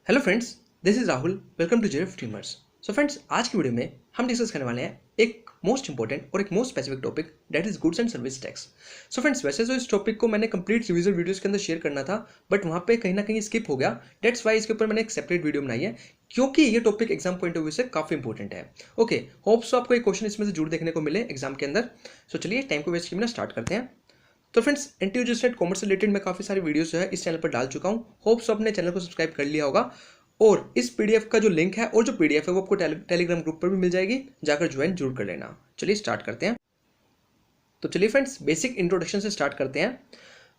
Hello friends, this is Rahul. Welcome to जेफ टीमर्स। So friends, आज की वीडियो में हम डिस्कस करने वाले हैं एक मोस्ट इंपॉर्टेंट और एक most specific topic, that is goods and service tax. So friends, वैसे तो इस टॉपिक को मैंने कंप्लीट रिवीजन वीडियोस के अंदर शेयर करना था, बट वहाँ पे कहीं ना कहीं स्किप हो गया। दैट्स वाई इसके ऊपर मैंने एक सेपरेट वीडियो बनाई है, क्योंकि ये topic exam point of view से काफी इंपॉर्टेंट है। ओके, होप सो आपको एक क्वेश्चन इसमें से जरूर देखने को मिले एग्जाम के अंदर। सो चलिए टाइम को वेस्ट किए बिना स्टार्ट करते हैं। तो फ्रेंड्स, एंटी कॉमर्स से रिलेटेड मैं काफ़ी सारी वीडियोस जो है इस चैनल पर डाल चुका हूँ। होप्स अपने चैनल को सब्सक्राइब कर लिया होगा, और इस पीडीएफ का जो लिंक है और जो पीडीएफ है वो आपको टेलीग्राम ग्रुप पर भी मिल जाएगी, जाकर ज्वाइन जरूर कर लेना। चलिए स्टार्ट करते हैं। तो चलिए फ्रेंड्स, बेसिक इंट्रोडक्शन से स्टार्ट करते हैं।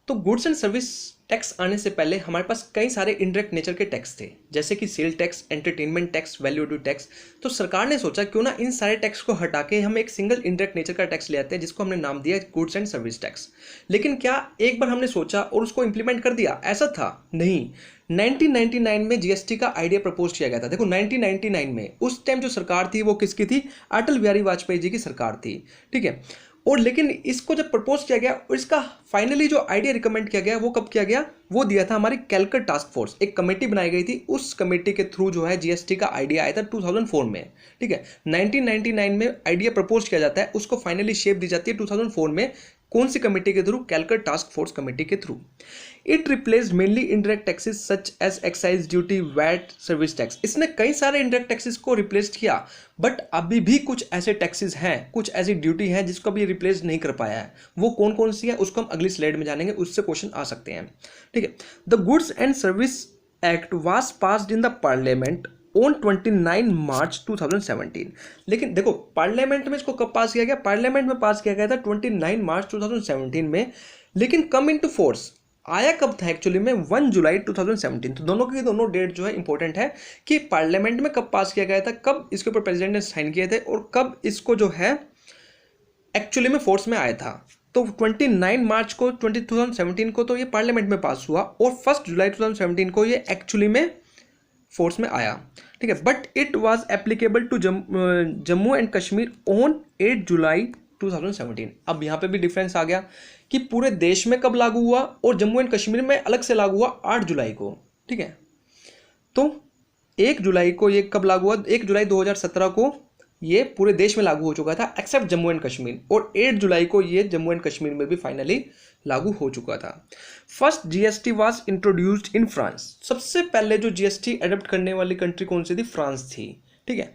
तो गुड्स एंड सर्विस टैक्स आने से पहले हमारे पास कई सारे इनडायरेक्ट नेचर के टैक्स थे, जैसे कि sale tax, entertainment tax, value added tax. तो सरकार ने सोचा क्यों ना इन सारे टैक्स को हटा के हम एक सिंगल इनडायरेक्ट नेचर का टैक्स ले आते हैं, जिसको हमने नाम दिया गुड्स एंड सर्विस टैक्स। लेकिन क्या एक बार हमने सोचा और उसको इंप्लीमेंट कर दिया? ऐसा था नहीं। 1999 में जीएसटी का आइडिया प्रपोज किया गया था। देखो 1999 में उस टाइम जो सरकार थी वो किसकी थी? अटल बिहारी वाजपेयी जी की सरकार थी, ठीक है। और लेकिन इसको जब प्रपोज किया गया और इसका फाइनली जो आइडिया रिकमेंड किया गया वो कब किया गया? वो दिया था हमारी कैलकट टास्क फोर्स, एक कमेटी बनाई गई थी। उस कमेटी के थ्रू जो है जीएसटी का आइडिया आया था 2004 में, ठीक है। 1999 में आइडिया प्रपोज किया जाता है, उसको फाइनली शेप दी जाती है 2004 में। कौन सी कमेटी के through? Kelkar task force committee के through. It replaced mainly indirect taxes such as excise duty, VAT, service tax. इसने कई सारे इनडायरेक्ट टैक्सेस को रिप्लेस किया, बट अभी भी कुछ ऐसे टैक्सेस हैं, कुछ ऐसी ड्यूटी हैं जिसको अभी रिप्लेस नहीं कर पाया है। वो कौन कौन सी है उसको हम अगली स्लाइड में जानेंगे, उससे क्वेश्चन आ सकते हैं, ठीक है। The goods and service act was passed in the parliament on 29 मार्च 2017। लेकिन देखो पार्लियामेंट में इसको कब पास किया गया? पार्लियामेंट में पास किया गया था 29 मार्च 2017 में, लेकिन कम इनटू फोर्स आया कब था एक्चुअली में? 1 जुलाई 2017। तो दोनों की दोनों डेट जो है इंपॉर्टेंट है कि पार्लियामेंट में कब पास किया गया था, कब इसके ऊपर प्रेसिडेंट ने साइन किए थे, और कब इसको जो है एक्चुअली में फोर्स में आया था। तो 29 मार्च को 2017 को तो ये पार्लियामेंट में पास हुआ, और 1 जुलाई 2017 को ये एक्चुअली में फोर्स में आया, ठीक है। But it was applicable to Jammu and Kashmir on 8 July 2017। अब यहाँ पे भी डिफरेंस आ गया कि पूरे देश में कब लागू हुआ और जम्मू एंड कश्मीर में अलग से लागू हुआ 8 जुलाई को, ठीक है। तो 1 जुलाई को ये कब लागू हुआ? 1 जुलाई 2017 को ये पूरे देश में लागू हो चुका था एक्सेप्ट जम्मू एंड कश्मीर, और 8 जुलाई को ये जम्मू एंड कश्मीर में भी फाइनली लागू हो चुका था। First GST was introduced in France. सबसे पहले जो जीएसटी अडॉप्ट करने वाली कंट्री कौन सी थी? फ्रांस थी, ठीक है।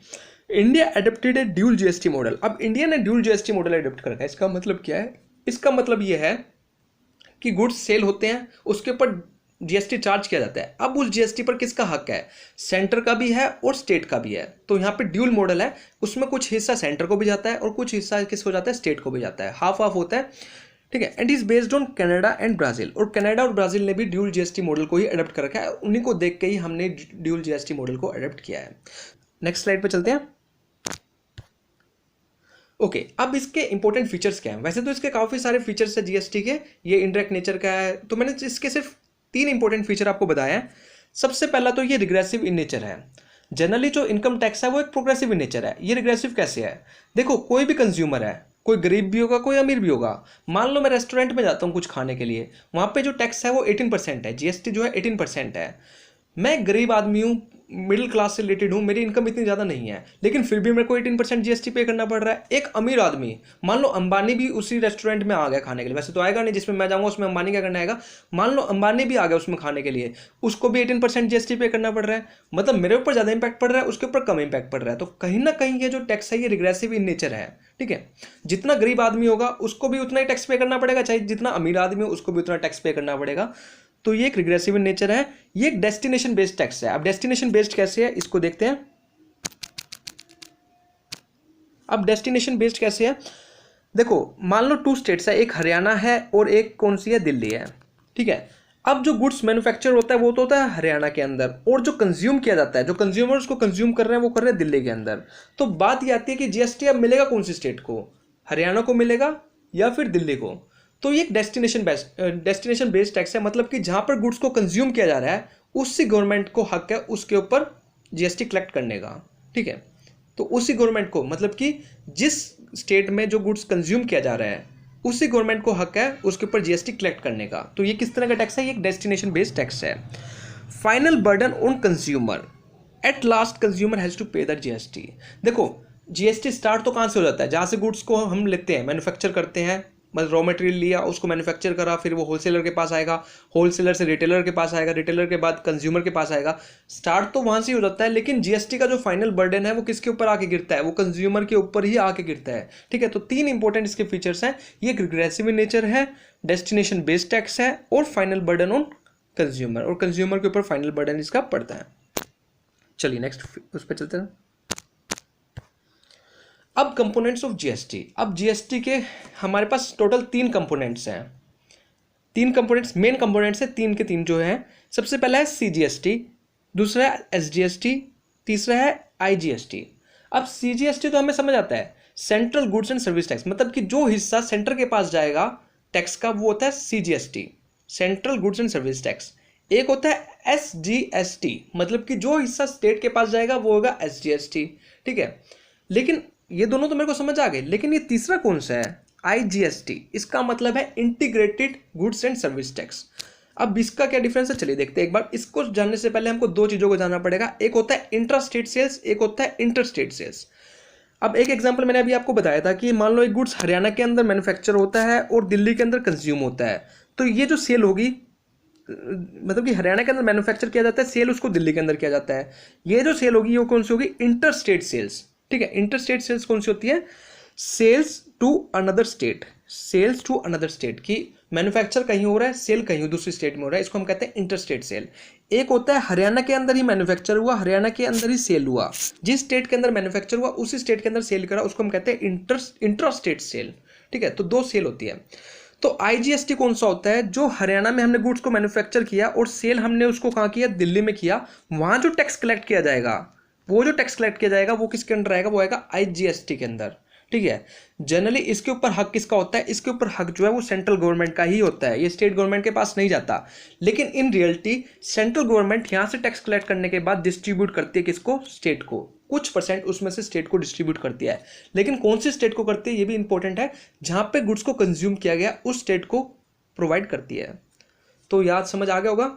इंडिया अडॉप्टेड ए ड्यूल जीएसटी मॉडल। अब इंडिया ने ड्यूल जीएसटी मॉडल अडॉप्ट कर रखा है। इसका मतलब क्या है? इसका मतलब यह है कि गुड्स सेल होते हैं, उसके ऊपर जीएसटी चार्ज किया जाता है। अब उस जीएसटी पर किसका हक है? सेंटर का भी है और स्टेट का भी है। तो यहाँ पे ड्यूल मॉडल है, उसमें कुछ हिस्सा सेंटर को भी जाता है और कुछ हिस्सा किसको जाता है? स्टेट को भी जाता है। हाफ हाफ होता है, ठीक है। And is based on Canada and Brazil. और कनाडा और ब्राजील ने भी ड्यूल जीएसटी मॉडल को ही अडॉप्ट कर रखा है, उन्हीं को देख के ही हमने ड्यूल जीएसटी मॉडल को अडॉप्ट किया है। नेक्स्ट स्लाइड पे चलते हैं। ओके, अब इसके इंपॉर्टेंट फीचर्स क्या हैं? वैसे तो इसके काफ़ी सारे फीचर्स है जीएसटी के, ये इनडायरेक्ट नेचर का है, तो मैंने इसके सिर्फ 3 इंपॉर्टेंट फीचर आपको बताया है। सबसे पहला तो ये रिग्रेसिव इन नेचर है। जनरली जो इनकम टैक्स है वो एक प्रोग्रेसिव इन नेचर है। ये रिग्रेसिव कैसे है? देखो कोई भी कंज्यूमर है, कोई गरीब भी होगा कोई अमीर भी होगा। मान लो मैं रेस्टोरेंट में जाता हूँ कुछ खाने के लिए, वहाँ पे जो टैक्स है वो 18% है, जीएसटी जो है 18% है। मैं गरीब आदमी हूँ, मिडिल क्लास से रिलेटेड हूँ, मेरी इनकम इतनी ज़्यादा नहीं है, लेकिन फिर भी मेरे को 18% जीएसटी पे करना पड़ रहा है। एक अमीर आदमी, मान लो अंबानी भी उसी रेस्टोरेंट में आ गया खाने के लिए, वैसे तो आएगा नहीं जिसमें मैं जाऊँगा, उसमें अंबानी क्या करना आएगा। मान लो अंबानी भी आ गया उसमें खाने के लिए, उसको भी 18% जीएसटी पे करना पड़ रहा है। मतलब मेरे ऊपर ज़्यादा इंपैक्ट पड़ रहा है, उसके ऊपर कम इंपैक्ट पड़ रहा है। तो कहीं ना कहीं ये जो टैक्स है ये रिग्रेसिव इन नेचर है, ठीक है। जितना गरीब आदमी होगा उसको भी उतना ही टैक्स पे करना पड़ेगा, चाहे जितना अमीर आदमी हो उसको भी उतना टैक्स पे करना पड़ेगा। तो ये एक रिग्रेसिव इन नेचर है। ये एक डेस्टिनेशन बेस्ड टैक्स है। अब डेस्टिनेशन बेस्ड कैसे है इसको देखते हैं। अब डेस्टिनेशन बेस्ड कैसे है? देखो मान लो 2 स्टेट्स है, एक हरियाणा है और एक कौन सी है? दिल्ली है, ठीक है। अब जो गुड्स मैन्युफैक्चर होता है वो तो होता है हरियाणा के अंदर, और जो कंज्यूम किया जाता है, जो कंज्यूमर उसको कंज्यूम कर रहे हैं वो कर रहे हैं दिल्ली के अंदर। तो बात ये आती है कि जीएसटी अब मिलेगा कौन सी स्टेट को? हरियाणा को मिलेगा या फिर दिल्ली को? तो ये एक डेस्टिनेशन बेस्ड टैक्स है। मतलब कि जहां पर गुड्स को कंज्यूम किया जा रहा है उसी गवर्नमेंट को हक है उसके ऊपर जीएसटी कलेक्ट करने का, ठीक है। तो उसी गवर्नमेंट को, मतलब कि जिस स्टेट में जो गुड्स कंज्यूम किया जा रहा है उसी गवर्नमेंट को हक है उसके ऊपर जीएसटी कलेक्ट करने का। तो ये किस तरह का टैक्स है? ये एक डेस्टिनेशन बेस्ड टैक्स है। Final burden on consumer, at last consumer has to pay the GST. देखो जीएसटी स्टार्ट तो कहाँ से हो जाता है, जहाँ से गुड्स को हम लेते हैं, मैन्युफैक्चर करते हैं, मतलब रॉ मटेरियल लिया, उसको मैन्युफैक्चर करा, फिर वो होलसेलर के पास आएगा, होलसेलर से रिटेलर के पास आएगा, रिटेलर के बाद कंज्यूमर के पास आएगा। स्टार्ट तो वहाँ से ही हो जाता है, लेकिन जीएसटी का जो फाइनल बर्डन है वो किसके ऊपर आके गिरता है, वो कंज्यूमर के ऊपर ही आके गिरता है। ठीक है, तो 3 इंपॉर्टेंट इसके फीचर्स हैं, ये रिग्रेसिव इन नेचर है, डेस्टिनेशन बेस्ड टैक्स है, और फाइनल बर्डन ऑन कंज्यूमर, और कंज्यूमर के ऊपर फाइनल बर्डन इसका पड़ता है। चलिए नेक्स्ट उस पर चलते हैं। अब कंपोनेंट्स ऑफ जीएसटी, अब जीएसटी के हमारे पास टोटल 3 कंपोनेंट्स हैं, 3 कंपोनेंट्स, मेन कंपोनेंट्स हैं 3 के 3 जो हैं। सबसे पहला है सीजीएसटी, दूसरा है एसजीएसटी, तीसरा है आईजीएसटी। अब सीजीएसटी तो हमें समझ आता है, central goods and service tax, मतलब कि जो हिस्सा सेंटर के पास जाएगा टैक्स का वो होता है CGST, central goods and service tax. एक होता है एसजीएसटी, मतलब कि जो हिस्सा स्टेट के पास जाएगा वो होगा एसजीएसटी। ठीक है, लेकिन ये दोनों तो मेरे को समझ आ गए, लेकिन ये तीसरा कौन सा है, आईजीएसटी, इसका मतलब है integrated goods and service tax. अब इसका क्या डिफरेंस है, चलिए देखते हैं एक बार। इसको जानने से पहले हमको 2 चीज़ों को जानना पड़ेगा, एक होता है इंट्रा स्टेट सेल्स, एक होता है इंटर स्टेट सेल्स। अब एक एग्जांपल मैंने अभी आपको बताया था कि मान लो एक गुड्स हरियाणा के अंदर मैन्युफैक्चर होता है और दिल्ली के अंदर कंज्यूम होता है, तो ये जो सेल होगी, मतलब कि हरियाणा के अंदर मैन्युफैक्चर किया जाता है, सेल उसको दिल्ली के अंदर किया जाता है, ये जो सेल होगी वो कौन सी होगी, इंटर स्टेट सेल्स। ठीक है, इंटर स्टेट सेल्स कौन सी होती है, sales to another state, sales to another state, की मैन्युफैक्चर कहीं हो रहा है, सेल कहीं दूसरी स्टेट में हो रहा है, इसको हम कहते हैं इंटर स्टेट सेल। एक होता है हरियाणा के अंदर ही मैन्युफैक्चर हुआ, हरियाणा के अंदर ही सेल हुआ, जिस स्टेट के अंदर मैन्युफैक्चर हुआ उसी स्टेट के अंदर सेल करा, उसको हम कहते हैं इंट्रा स्टेट सेल। ठीक है, तो 2 सेल होती है। तो आईजीएसटी कौन सा होता है, जो हरियाणा में हमने गुड्स को मैन्युफैक्चर किया और सेल हमने उसको कहाँ किया, दिल्ली में किया, वहां जो टैक्स कलेक्ट किया जाएगा, वो जो टैक्स कलेक्ट किया जाएगा वो किसके अंदर आएगा, वो आएगा आईजीएसटी के अंदर। ठीक है, जनरली इसके ऊपर हक किसका होता है, इसके ऊपर हक जो है वो सेंट्रल गवर्नमेंट का ही होता है, ये स्टेट गवर्नमेंट के पास नहीं जाता। लेकिन इन रियलिटी सेंट्रल गवर्नमेंट यहाँ से टैक्स कलेक्ट करने के बाद डिस्ट्रीब्यूट करती है किसको, स्टेट को, कुछ परसेंट उसमें से स्टेट को डिस्ट्रीब्यूट करती है। लेकिन कौन सी स्टेट को करती है ये भी इंपॉर्टेंट है, जहां पे गुड्स को कंज्यूम किया गया उस स्टेट को प्रोवाइड करती है। तो याद समझ आ गया होगा।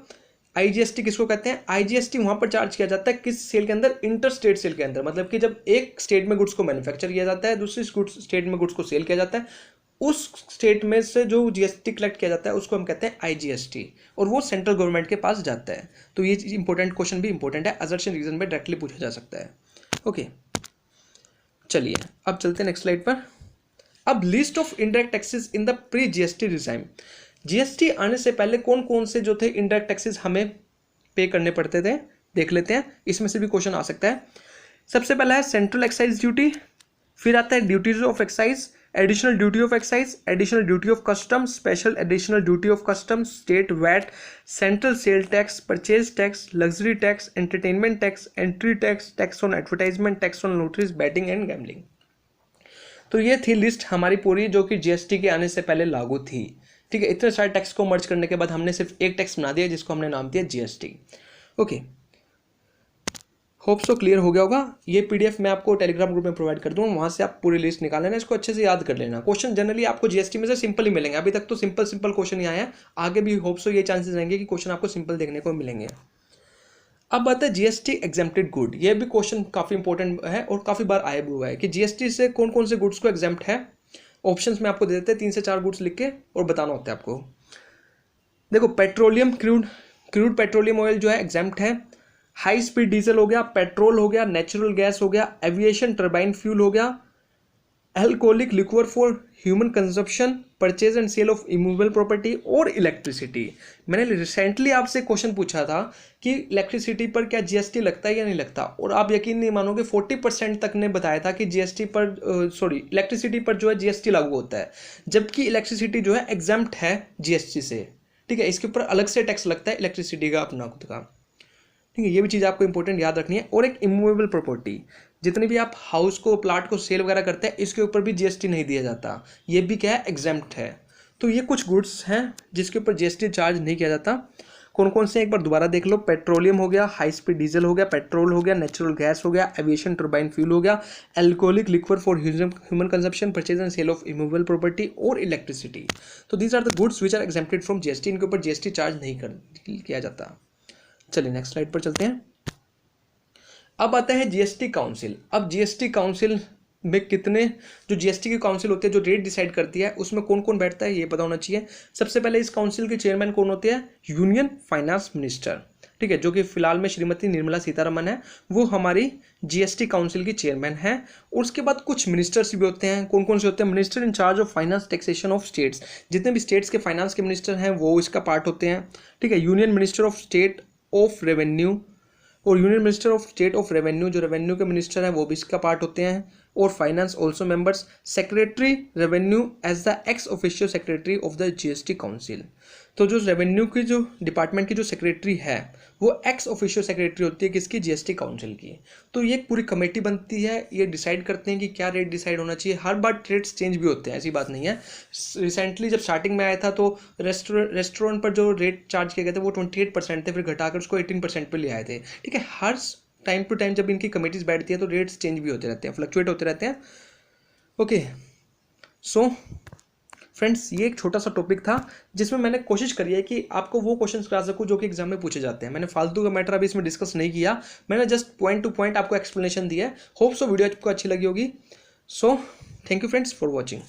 आईजीएसटी किसको कहते हैं, आईजीएसटी वहां पर चार्ज किया जाता है किस सेल के अंदर, इंटर स्टेट सेल के अंदर, मतलब कि जब एक स्टेट में गुड्स को मैन्युफैक्चर किया जाता है, दूसरी स्टेट में गुड्स को सेल किया जाता है, उस स्टेट में से जो जीएसटी कलेक्ट किया जाता है उसको हम कहते हैं आईजीएसटी, और वो सेंट्रल गवर्नमेंट के पास जाता है। तो ये इंपॉर्टेंट क्वेश्चन भी इंपॉर्टेंट है, असर्शन रीजन में डायरेक्टली पूछा जा सकता है। ओके, चलिए अब चलते हैं नेक्स्ट स्लाइड पर। अब list of indirect taxes in the pre GST regime, GST आने से पहले कौन कौन से जो थे इनडायरेक्ट टैक्सेस हमें पे करने पड़ते थे, देख लेते हैं, इसमें से भी क्वेश्चन आ सकता है। सबसे पहला है सेंट्रल एक्साइज ड्यूटी, फिर आता है duties of excise, additional duty of excise, additional duty of custom, special additional duty of custom, state VAT, central sale tax, purchase tax, luxury tax, entertainment tax, entry tax, tax on advertisement, tax on lotteries, betting and gambling. तो ये थी list हमारी पूरी जो कि GST के आने से पहले लागू थी। ठीक है, इतने सारे टैक्स को मर्ज करने के बाद हमने सिर्फ एक टैक्स बना दिया जिसको हमने नाम दिया GST. Okay, hope so clear हो गया होगा। ये पीडीएफ मैं आपको टेलीग्राम ग्रुप में प्रोवाइड कर दूंगा, वहां से आप पूरी लिस्ट निकाल लेना, इसको अच्छे से याद कर लेना। क्वेश्चन जनरली आपको जीएसटी में से सिंपल ही मिलेंगे, अभी तक तो सिंपल क्वेश्चन ही आए हैं, आगे भी होप सो ये चांसेस रहेंगे कि क्वेश्चन आपको सिंपल देखने को मिलेंगे। अब बात है जीएसटी एग्जेम्प्टेड गुड, ये भी क्वेश्चन काफी इंपॉर्टेंट है और काफी बार आया भी हुआ है कि जीएसटी से कौन कौन से गुड्स को एग्जेम्प्ट है। ऑप्शंस में आपको दे देते हैं 3 से 4 गुड्स लिख के और बताना होता है आपको। देखो, पेट्रोलियम क्रूड पेट्रोलियम ऑयल जो है एग्जेम्प्ट है, हाई स्पीड डीजल हो गया, पेट्रोल हो गया, नेचुरल गैस हो गया, एविएशन टर्बाइन फ्यूल हो गया, alcoholic liquor for human consumption, purchase and sale of immovable property और इलेक्ट्रिसिटी। मैंने रिसेंटली आपसे क्वेश्चन पूछा था कि इलेक्ट्रिसिटी पर क्या जीएसटी लगता है या नहीं लगता, और आप यकीन नहीं मानोगे 40% तक ने बताया था कि जीएसटी पर इलेक्ट्रिसिटी पर जो है जीएसटी लागू होता है, जबकि इलेक्ट्रिसिटी जो है एग्जेम्प्ट है जीएसटी से। ठीक है, इसके ऊपर अलग से टैक्स लगता है इलेक्ट्रिसिटी का अपना खुद का। ठीक है, ये भी चीज़ आपको इंपॉर्टेंट याद रखनी है। और एक इमूवेबल प्रॉपर्टी, जितनी भी आप हाउस को प्लाट को सेल वगैरह करते हैं इसके ऊपर भी जीएसटी नहीं दिया जाता, ये भी क्या है, एग्जेम्प्ट है। तो ये कुछ गुड्स हैं जिसके ऊपर जीएसटी चार्ज नहीं किया जाता। कौन कौन से एक बार दोबारा देख लो, पेट्रोलियम हो गया, हाई स्पीड डीजल हो गया, पेट्रोल हो गया, नेचुरल गैस हो गया, एविएशन टर्बाइन फ्यूल हो गया, alcoholic liquor for human consumption, purchase and sale of immovable property और इलेक्ट्रिसिटी। तो these are the goods which are exempted from GST, इनके ऊपर जीएसटी चार्ज नहीं किया जाता। चलिए नेक्स्ट स्लाइड पर चलते हैं। अब आता है जीएसटी काउंसिल। अब जीएसटी काउंसिल में कितने, जो जीएसटी की काउंसिल होती है जो रेट डिसाइड करती है उसमें कौन कौन बैठता है ये पता होना चाहिए। सबसे पहले इस काउंसिल के चेयरमैन कौन होते हैं, यूनियन फाइनेंस मिनिस्टर, ठीक है, जो कि फिलहाल में श्रीमती निर्मला सीतारमन है, वो हमारी जीएसटी काउंसिल की चेयरमैन है। और उसके बाद कुछ मिनिस्टर्स भी होते हैं। कौन कौन से होते हैं, minister in charge of finance taxation of states, जितने भी स्टेट्स के फाइनेंस के मिनिस्टर हैं वो इसका पार्ट होते हैं, ठीक है। Union minister of state of revenue और union minister of state of revenue, जो रेवेन्यू के मिनिस्टर हैं वो भी इसका पार्ट होते हैं। और finance also members, secretary revenue as the ex official secretary of the GST council. तो जो रेवेन्यू की जो डिपार्टमेंट की जो सेक्रेटरी है वो एक्स ऑफिशियल सेक्रेटरी होती है किसकी, जीएसटी काउंसिल की। तो ये एक पूरी कमेटी बनती है, ये डिसाइड करते हैं कि क्या रेट डिसाइड होना चाहिए। हर बार रेट्स चेंज भी होते हैं, ऐसी बात नहीं है। रिसेंटली जब स्टार्टिंग में आया था तो रेस्टोरेंट पर जो रेट चार्ज किए गए थे वो 28% थे, फिर घटाकर उसको 18% पर ले आए थे, ठीक है। हर टाइम टू टाइम जब इनकी कमेटीज बैठती है तो रेट्स चेंज भी होते रहते हैं, फ्लक्चुएट होते रहते हैं। ओके सो फ्रेंड्स, ये एक छोटा सा टॉपिक था जिसमें मैंने कोशिश करी है कि आपको वो क्वेश्चंस करा सकूं जो कि एग्जाम में पूछे जाते हैं। मैंने फालतू का मैटर अभी इसमें डिस्कस नहीं किया, मैंने जस्ट पॉइंट टू पॉइंट आपको एक्सप्लेनेशन दिया है। होप सो वीडियो आपको अच्छी लगी होगी। So thank you friends for watching.